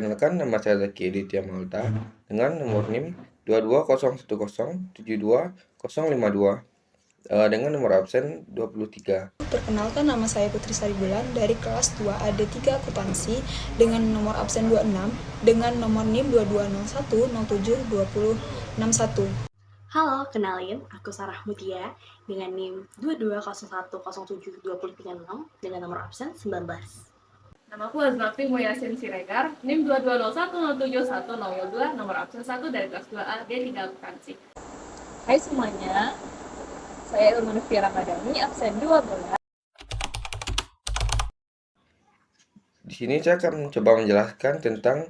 Perkenalkan, nama saya Zaki Aditya Malta dengan nomor NIM 22010720052 dengan nomor absen 23. Perkenalkan, nama saya Putri Saribulan dari kelas 2 AD3 Akuntansi dengan nomor absen 26 dengan nomor NIM 2201072061. Halo, kenalin, aku Sarah Mutia dengan NIM 2201072036 dengan nomor absen 19. Namaku Azmafi Muyasin Siregar, NIM 2201071002, nomor absen 1 dari kelas 2A D3 Akuntansi. Hai semuanya, saya Ilmu Nufia Ramadhani, absen 12. Di sini saya akan mencoba menjelaskan tentang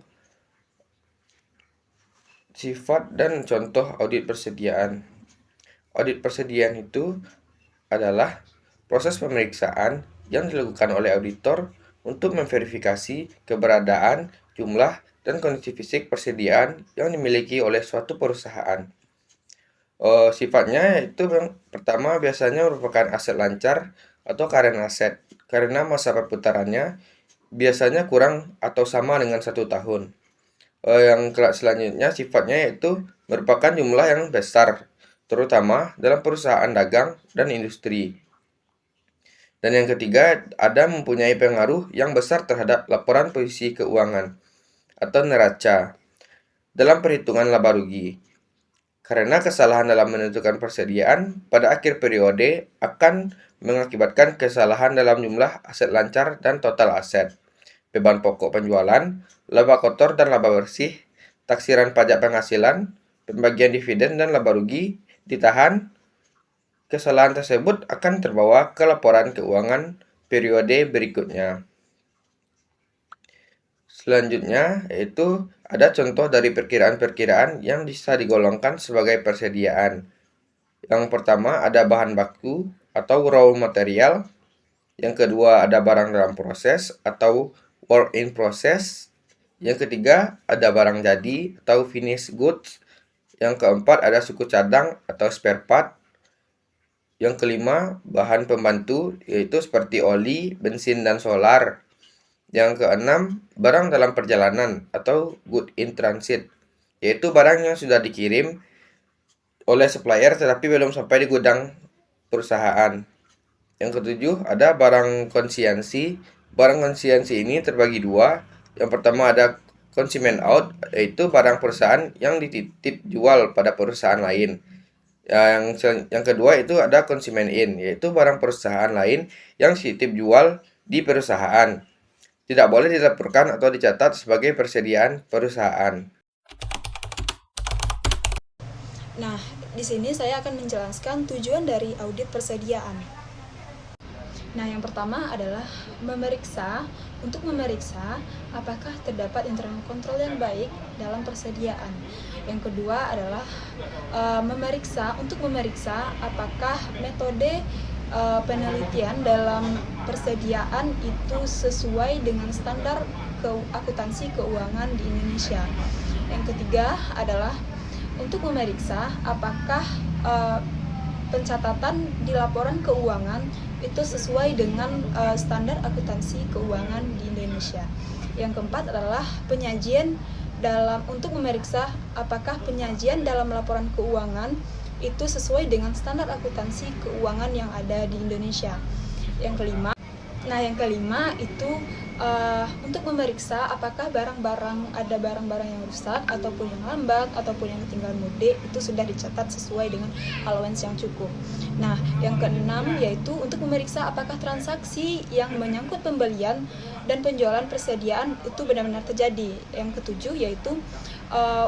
sifat dan contoh audit persediaan. Audit persediaan itu adalah proses pemeriksaan yang dilakukan oleh auditor untuk memverifikasi keberadaan, jumlah, dan kondisi fisik persediaan yang dimiliki oleh suatu perusahaan. Sifatnya itu yang pertama biasanya merupakan aset lancar atau current aset karena masa perputarannya biasanya kurang atau sama dengan 1 tahun. Yang selanjutnya sifatnya yaitu merupakan jumlah yang besar, terutama dalam perusahaan dagang dan industri. Dan yang ketiga, ada mempunyai pengaruh yang besar terhadap laporan posisi keuangan atau neraca dalam perhitungan laba rugi. Karena kesalahan dalam menentukan persediaan pada akhir periode akan mengakibatkan kesalahan dalam jumlah aset lancar dan total aset, beban pokok penjualan, laba kotor dan laba bersih, taksiran pajak penghasilan, pembagian dividen dan laba rugi ditahan. Kesalahan tersebut akan terbawa ke laporan keuangan periode berikutnya. Selanjutnya, yaitu ada contoh dari perkiraan-perkiraan yang bisa digolongkan sebagai persediaan. Yang pertama ada bahan baku atau raw material. Yang kedua ada barang dalam proses atau work in process. Yang ketiga ada barang jadi atau finished goods. Yang keempat ada suku cadang atau spare part. Yang kelima, bahan pembantu, yaitu seperti oli, bensin, dan solar. Yang keenam, barang dalam perjalanan atau good in transit, yaitu barang yang sudah dikirim oleh supplier tetapi belum sampai di gudang perusahaan. Yang ketujuh, ada barang konsiansi. Barang konsiansi ini terbagi dua. Yang pertama ada consignment out, yaitu barang perusahaan yang dititip jual pada perusahaan lain. Yang kedua itu ada consignment in, yaitu barang perusahaan lain yang dititip jual di perusahaan. Tidak boleh dilaporkan atau dicatat sebagai persediaan perusahaan. Nah, di sini saya akan menjelaskan tujuan dari audit persediaan. Nah, yang pertama adalah untuk memeriksa apakah terdapat internal kontrol yang baik dalam persediaan. Yang kedua adalah untuk memeriksa apakah metode penelitian dalam persediaan itu sesuai dengan standar akuntansi keuangan di Indonesia. Yang ketiga adalah untuk memeriksa apakah pencatatan di laporan keuangan itu sesuai dengan standar akuntansi keuangan di Indonesia. Yang keempat adalah untuk memeriksa apakah penyajian dalam laporan keuangan itu sesuai dengan standar akuntansi keuangan yang ada di Indonesia. Yang kelima itu untuk memeriksa apakah ada barang-barang yang rusak ataupun yang lambat ataupun yang tinggal mudik itu sudah dicatat sesuai dengan allowance yang cukup. Nah, yang keenam yaitu untuk memeriksa apakah transaksi yang menyangkut pembelian dan penjualan persediaan itu benar-benar terjadi. Yang ketujuh yaitu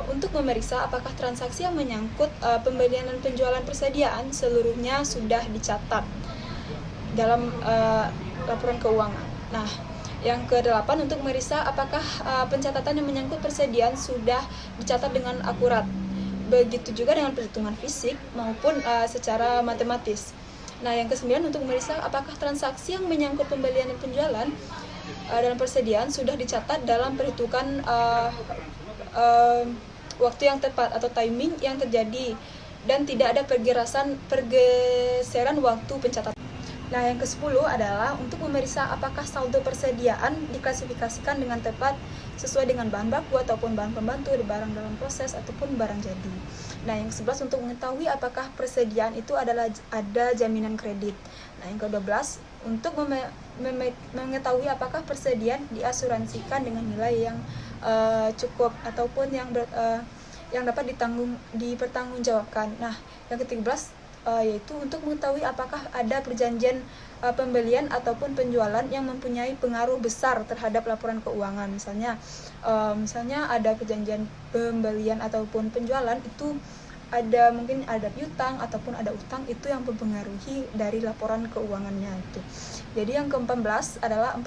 untuk memeriksa apakah transaksi yang menyangkut pembelian dan penjualan persediaan seluruhnya sudah dicatat dalam laporan keuangan. Nah, yang kedelapan untuk memeriksa apakah pencatatan yang menyangkut persediaan sudah dicatat dengan akurat. Begitu juga dengan perhitungan fisik maupun secara matematis. Nah, yang kesembilan untuk memeriksa apakah transaksi yang menyangkut pembelian dan penjualan dalam persediaan sudah dicatat dalam perhitungan waktu yang tepat atau timing yang terjadi dan tidak ada pergeseran waktu pencatatan. Nah, yang ke-10 adalah untuk memeriksa apakah saldo persediaan diklasifikasikan dengan tepat sesuai dengan bahan baku ataupun bahan pembantu, barang dalam proses ataupun barang jadi. Nah, yang ke-11 untuk mengetahui apakah persediaan itu ada jaminan kredit. Nah, yang ke-12 untuk mengetahui apakah persediaan diasuransikan dengan nilai yang cukup ataupun yang dapat dipertanggungjawabkan. Nah, yang ke-13 yaitu untuk mengetahui apakah ada perjanjian pembelian ataupun penjualan yang mempunyai pengaruh besar terhadap laporan keuangan. Misalnya ada perjanjian pembelian ataupun penjualan itu mungkin ada piutang ataupun ada utang, itu yang mempengaruhi dari laporan keuangannya itu. Jadi yang ke-14 adalah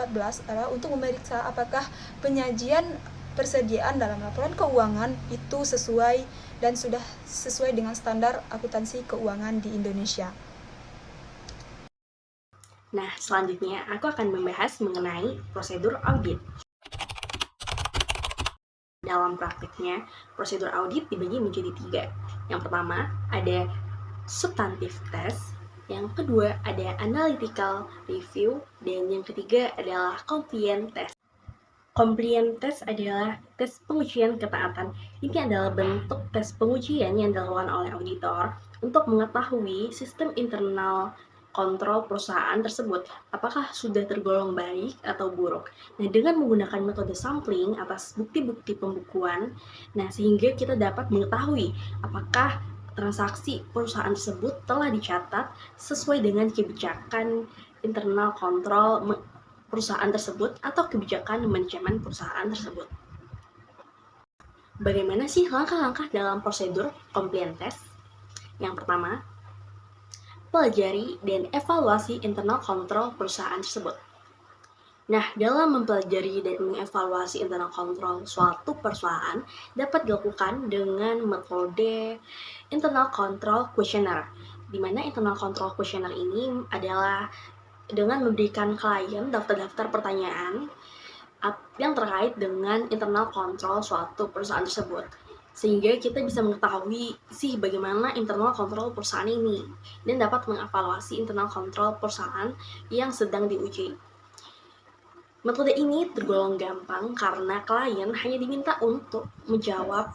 untuk memeriksa apakah penyajian persediaan dalam laporan keuangan itu sesuai dan sudah sesuai dengan standar akuntansi keuangan di Indonesia. Nah, selanjutnya aku akan membahas mengenai prosedur audit. Dalam praktiknya, prosedur audit dibagi menjadi 3. Yang pertama, ada substantive test. Yang kedua, ada analytical review. Dan yang ketiga adalah compliance test. Compliance test adalah tes pengujian ketaatan. Ini adalah bentuk tes pengujian yang dilakukan oleh auditor untuk mengetahui sistem internal kontrol perusahaan tersebut apakah sudah tergolong baik atau buruk. Nah, dengan menggunakan metode sampling atas bukti-bukti pembukuan, sehingga kita dapat mengetahui apakah transaksi perusahaan tersebut telah dicatat sesuai dengan kebijakan internal kontrol perusahaan tersebut atau kebijakan manajemen perusahaan tersebut. Bagaimana sih langkah-langkah dalam prosedur compliance test? Yang pertama, pelajari dan evaluasi internal kontrol perusahaan tersebut. Nah, dalam mempelajari dan mengevaluasi internal kontrol suatu perusahaan dapat dilakukan dengan metode internal control questionnaire, di mana internal control questionnaire ini adalah dengan memberikan klien daftar-daftar pertanyaan yang terkait dengan internal kontrol suatu perusahaan tersebut, sehingga kita bisa mengetahui bagaimana internal kontrol perusahaan ini dan dapat mengevaluasi internal kontrol perusahaan yang sedang diuji. Metode ini tergolong gampang karena klien hanya diminta untuk menjawab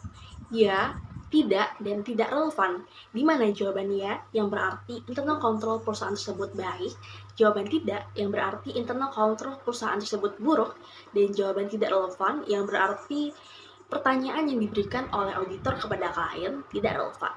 ya, tidak, dan tidak relevan, di mana jawaban ya yang berarti internal kontrol perusahaan tersebut baik, jawaban tidak yang berarti internal kontrol perusahaan tersebut buruk, dan jawaban tidak relevan yang berarti pertanyaan yang diberikan oleh auditor kepada klien tidak relevan.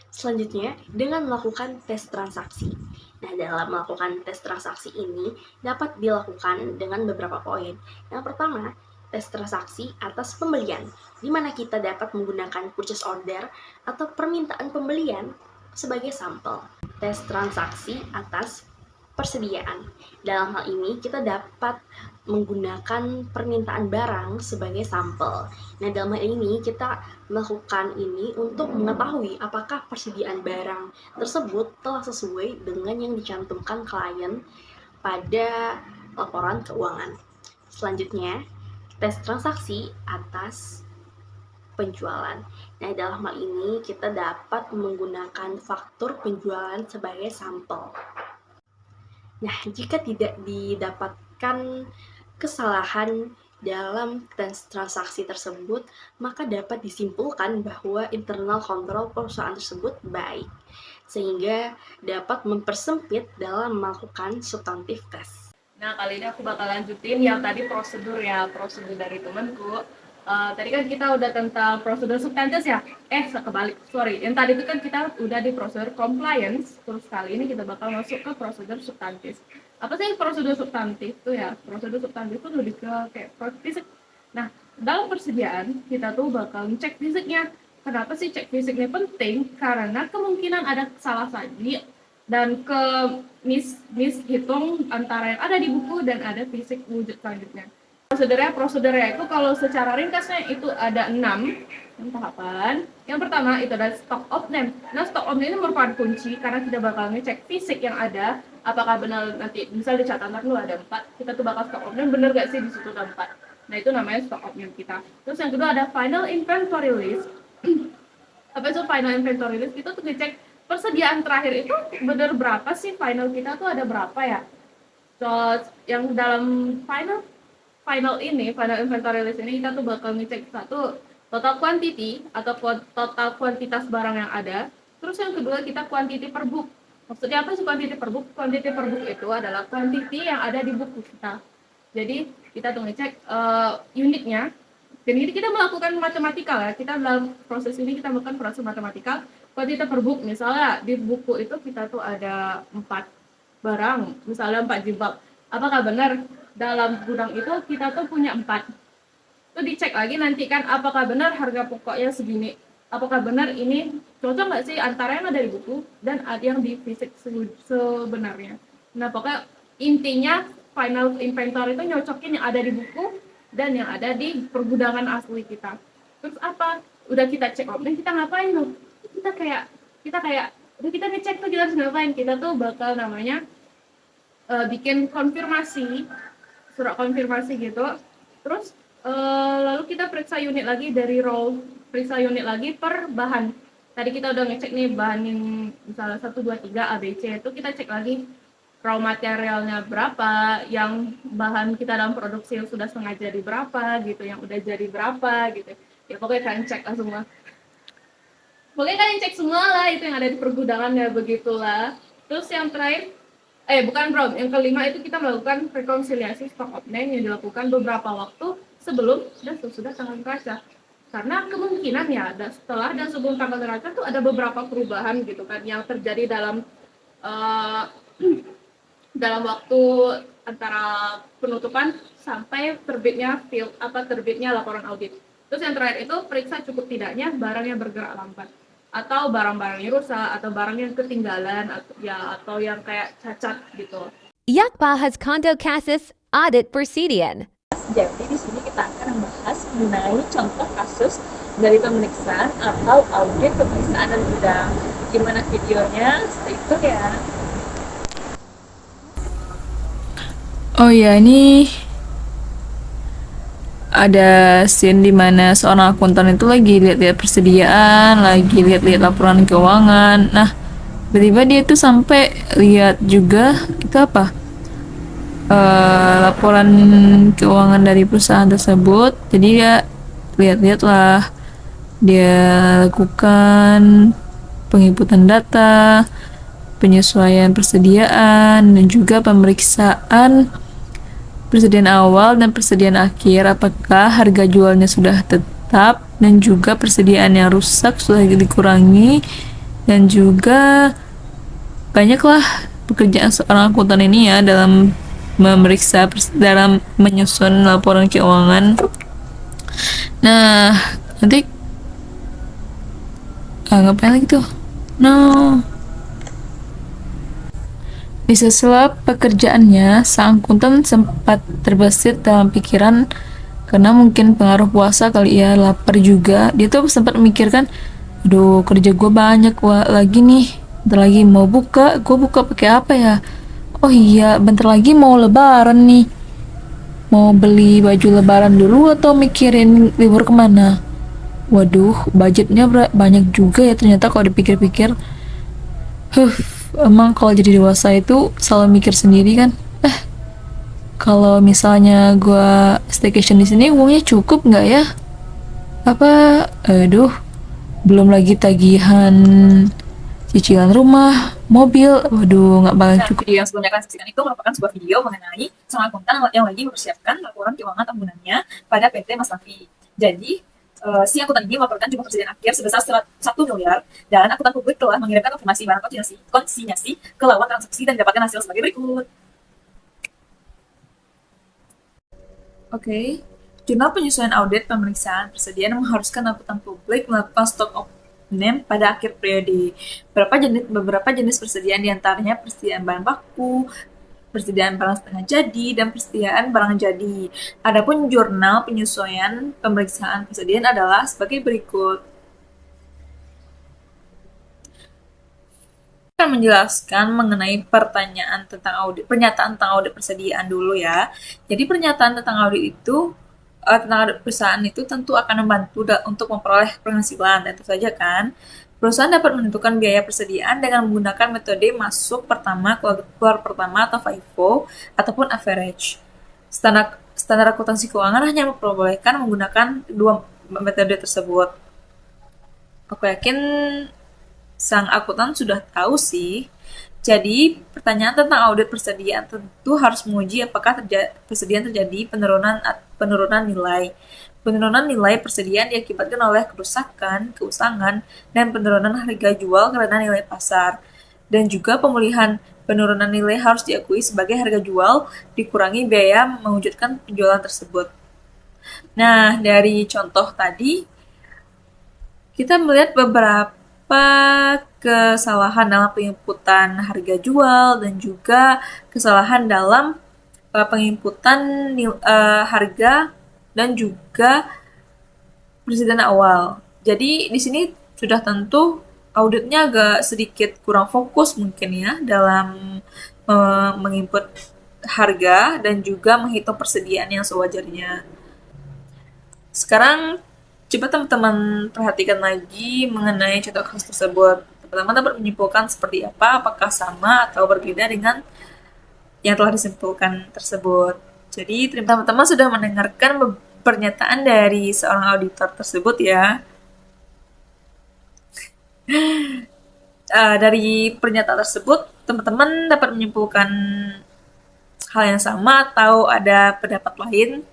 Selanjutnya, dengan melakukan tes transaksi. Nah, dalam melakukan tes transaksi ini dapat dilakukan dengan beberapa poin. Yang pertama, tes transaksi atas pembelian, di mana kita dapat menggunakan purchase order atau permintaan pembelian sebagai sampel. Tes transaksi atas persediaan. Dalam hal ini kita dapat menggunakan permintaan barang sebagai sampel. Nah, dalam hal ini kita melakukan ini untuk mengetahui apakah persediaan barang tersebut telah sesuai dengan yang dicantumkan klien pada laporan keuangan. Selanjutnya, tes transaksi atas penjualan. Nah, dalam hal ini kita dapat menggunakan faktur penjualan sebagai sampel. Nah, jika tidak didapatkan kesalahan dalam tes transaksi tersebut, maka dapat disimpulkan bahwa internal kontrol perusahaan tersebut baik, sehingga dapat mempersempit dalam melakukan substantive test. Nah, kali ini aku bakal lanjutin yang tadi prosedur dari temanku. Tadi kan kita udah tentang prosedur substantif ya? Yang tadi itu kan kita udah di prosedur compliance, terus kali ini kita bakal masuk ke prosedur substantif. Apa sih prosedur substantif itu ya? Prosedur substantif itu lebih ke kayak fisik. Nah, dalam persediaan kita tuh bakal ngecek fisiknya. Kenapa sih cek fisiknya penting? Karena kemungkinan ada salah saji dan mishitung antara yang ada di buku dan ada fisik wujud selanjutnya. Prosedurnya itu kalau secara ringkasnya itu ada 6 tahapan. Yang pertama itu adalah stock of name. Nah, stock of name ini merupakan kunci karena kita bakal ngecek fisik yang ada, apakah benar nanti misal di catatan lu ada 4, kita tuh bakal stock of name benar gak sih di situ ada 4. Nah, itu namanya stock of name kita. Terus yang kedua ada final inventory list. Apa itu final inventory list? Itu tuh ngecek persediaan terakhir itu bener berapa sih, final kita tuh ada berapa ya. So, yang dalam final inventory list ini kita tuh bakal ngecek satu total quantity atau total kuantitas barang yang ada. Terus yang kedua kita quantity per book. Maksudnya apa sih quantity per book? Quantity per book itu adalah quantity yang ada di buku kita. Jadi kita tuh ngecek unitnya. Dan ini kita melakukan matematikal ya. Kita dalam proses ini kita melakukan proses matematikal. Quantity per book, misalnya di buku itu kita tuh ada 4 barang, misalnya 4 jilbab. Apakah benar dalam gudang itu kita tuh punya 4? Itu dicek lagi nanti kan, apakah benar harga pokoknya segini, apakah benar ini cocok nggak sih antara yang ada di buku dan ada yang di fisik sebenarnya. Nah pokoknya intinya final inventory itu nyocokin yang ada di buku dan yang ada di pergudangan asli kita. Terus apa, udah kita cek opening, kita ngapain loh, kita kayak udah kita ngecek tuh kita harus ngapain. Kita tuh bakal namanya bikin konfirmasi, surat konfirmasi gitu. Terus lalu kita periksa unit lagi dari row, periksa unit lagi per bahan. Tadi kita udah ngecek nih bahan yang misalnya 1, 2, 3 ABC, itu kita cek lagi raw materialnya berapa, yang bahan kita dalam produksi yang sudah setengah jadi berapa gitu, yang udah jadi berapa gitu. Ya pokoknya kalian cek lah semua. Pokoknya kalian cek semua lah itu yang ada di pergudangan ya, begitulah. Terus yang terakhir, bukan bro, yang kelima itu kita melakukan rekonsiliasi stok opening yang dilakukan beberapa waktu sebelum dan sesudah tanggal neraca. Karena kemungkinan ya setelah dan sebelum tanggal neraca tuh ada beberapa perubahan gitu kan yang terjadi dalam dalam waktu antara penutupan sampai terbitnya terbitnya laporan audit. Terus yang terakhir itu periksa cukup tidaknya barang yang bergerak lambat, atau barang-barang yang rusak, atau barang yang ketinggalan, atau yang kayak cacat gitu. Yakbahas Kondo Kasus Audit Persediaan. Jadi di sini kita akan membahas mengenai contoh kasus dari pemeriksaan atau audit pemeriksaan dan gudang. Gimana videonya? Stay tune ya. Oh ya, ini ada scene dimana seorang akuntan itu lagi lihat-lihat persediaan, lagi lihat-lihat laporan keuangan. Nah, tiba-tiba dia tuh sampai lihat juga itu apa? Laporan keuangan dari perusahaan tersebut. Jadi dia lihat-lihat lah, dia lakukan penginputan data, penyesuaian persediaan, dan juga pemeriksaan persediaan awal dan persediaan akhir, apakah harga jualnya sudah tetap, dan juga persediaan yang rusak sudah dikurangi, dan juga banyaklah pekerjaan seorang akuntan ini ya dalam memeriksa, dalam menyusun laporan keuangan. Nah, nanti ngapain lagi tuh? Di sela pekerjaannya, sang akuntan sempat terbesit dalam pikiran karena mungkin pengaruh puasa kali ya, lapar juga. Dia tuh sempat memikirkan, aduh kerja gue banyak lagi nih, bentar lagi mau buka, gue buka pakai apa ya? Oh iya, bentar lagi mau lebaran nih, mau beli baju lebaran dulu atau mikirin libur kemana? Waduh, budgetnya banyak juga ya ternyata kalau dipikir-pikir. Emang kalau jadi dewasa itu selalu mikir sendiri kan. Kalau misalnya gue staycation di sini uangnya cukup nggak ya? Belum lagi tagihan cicilan rumah, mobil, waduh nggak bakal cukup. Video yang sebelumnya kalian saksikan itu merupakan sebuah video mengenai seorang akuntan yang lagi mempersiapkan laporan keuangan tahunannya pada PT Mas Raffi. Jadi si akuntan ini melaporkan jumlah persediaan akhir sebesar 1 miliar, dan akuntan publik telah mengirimkan konfirmasi barang konsinyasi ke lawan transaksi dan didapatkan hasil sebagai berikut. Oke. Jurnal penyusunan audit pemeriksaan persediaan mengharuskan akuntan publik melakukan stok opening pada akhir periode. Beberapa jenis persediaan diantaranya persediaan bahan baku, persediaan barang setengah jadi, dan persediaan barang jadi. Adapun jurnal penyusuan pemeriksaan persediaan adalah sebagai berikut. Akan menjelaskan mengenai pernyataan tentang audit persediaan dulu ya. Jadi pernyataan tentang audit itu tentang audit perusahaan itu tentu akan membantu untuk memperoleh penghasilan. Tentu saja kan. Perusahaan dapat menentukan biaya persediaan dengan menggunakan metode masuk pertama, keluar pertama atau FIFO ataupun average. Standar akuntansi keuangan hanya memperbolehkan menggunakan dua metode tersebut. Aku yakin sang akuntan sudah tahu sih. Jadi, pertanyaan tentang audit persediaan tentu harus menguji apakah persediaan terjadi penurunan nilai. Penurunan nilai persediaan diakibatkan oleh kerusakan, keusangan, dan penurunan harga jual karena nilai pasar. Dan juga pemulihan penurunan nilai harus diakui sebagai harga jual dikurangi biaya mewujudkan penjualan tersebut. Nah, dari contoh tadi, kita melihat beberapa kesalahan dalam penginputan harga jual dan juga kesalahan dalam penginputan harga dan juga persediaan awal. Jadi di sini sudah tentu auditnya agak sedikit kurang fokus mungkin ya dalam menginput harga dan juga menghitung persediaan yang sewajarnya. Sekarang coba teman-teman perhatikan lagi mengenai contoh kasus tersebut. Teman-teman dapat menyimpulkan seperti apa, apakah sama atau berbeda dengan yang telah disimpulkan tersebut. Jadi teman-teman sudah mendengarkan pernyataan dari seorang auditor tersebut ya. Dari pernyataan tersebut, teman-teman dapat menyimpulkan hal yang sama atau ada pendapat lain.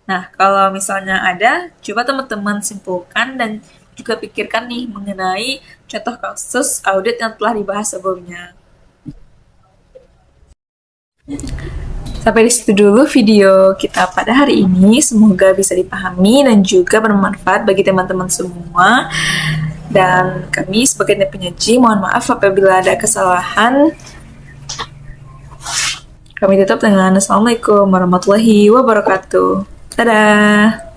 Nah, kalau misalnya ada, coba teman-teman simpulkan dan juga pikirkan nih mengenai contoh kasus audit yang telah dibahas sebelumnya. Sampai di situ dulu video kita pada hari ini. Semoga bisa dipahami dan juga bermanfaat bagi teman-teman semua. Dan kami sebagai penyaji, mohon maaf apabila ada kesalahan. Kami tutup dengan Assalamualaikum warahmatullahi wabarakatuh. Dadah!